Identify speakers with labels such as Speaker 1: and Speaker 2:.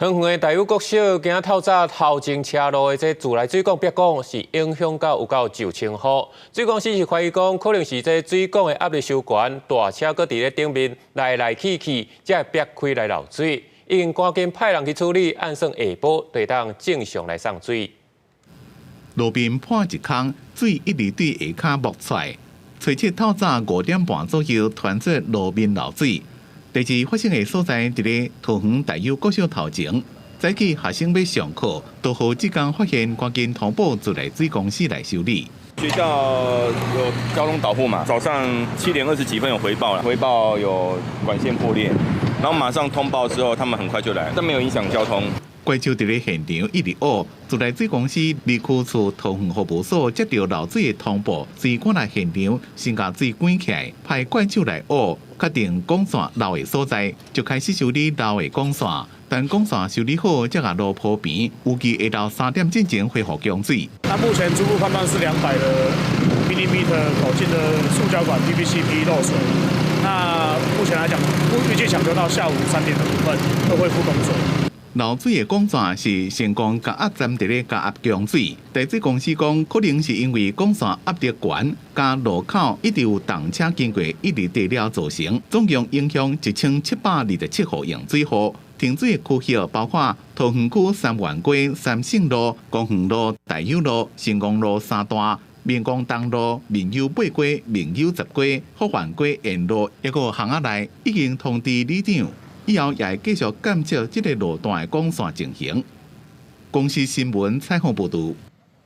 Speaker 1: 桃园的大有国小今仔透早头前车路的这自来水管别讲是影响到有够就清好。水公司是怀疑讲，可能是这水管的压力伤悬，大车搁伫咧顶面来去，才会别开来漏水。已经赶紧派人去处理，按算下晡就当正常来送水。
Speaker 2: 路边破一坑，水一直对下骹冒出来。初七透早5点半左右，传出路面漏水。第二发生的所在伫咧桃园大有国小头前，早起学生要上课，都好即天发现赶紧通报自来水公司来修理。
Speaker 3: 学校有交通导护嘛，早上7点20几分有回报了，回报有管线破裂，然后马上通报之后，他们很快就来，但没有影响交通。
Speaker 2: 怪手伫咧现场一直学，自来水公司离区处桃园服务所接到漏水的通报，随赶来现场，先把水关起来，派怪手来学，确定管线漏的所在，就开始修理漏的管线。等管线修理好，才把路铺平，预计下到3点之前恢复供水。
Speaker 4: 那目前初步判断是200的 mm 口径的塑胶管 PVC-P 漏水。那目前来讲，预计抢救到下午3点的部分会恢复工作。
Speaker 2: 漏水的管线是成功加压站伫咧加压供水，地质公司讲，可能是因为管线压力悬，加路口一直有动车经过，一直地了造成，总共影响1727户用水户。停水的区域包括桃园区三元街、三圣路、公园路、大有路、成功路三段、民光东路、民友8街、民友10街、福源街沿路，一个巷仔内已经通知里长。以后也会继续监测这个路段的管线情形。公司新闻采访报道。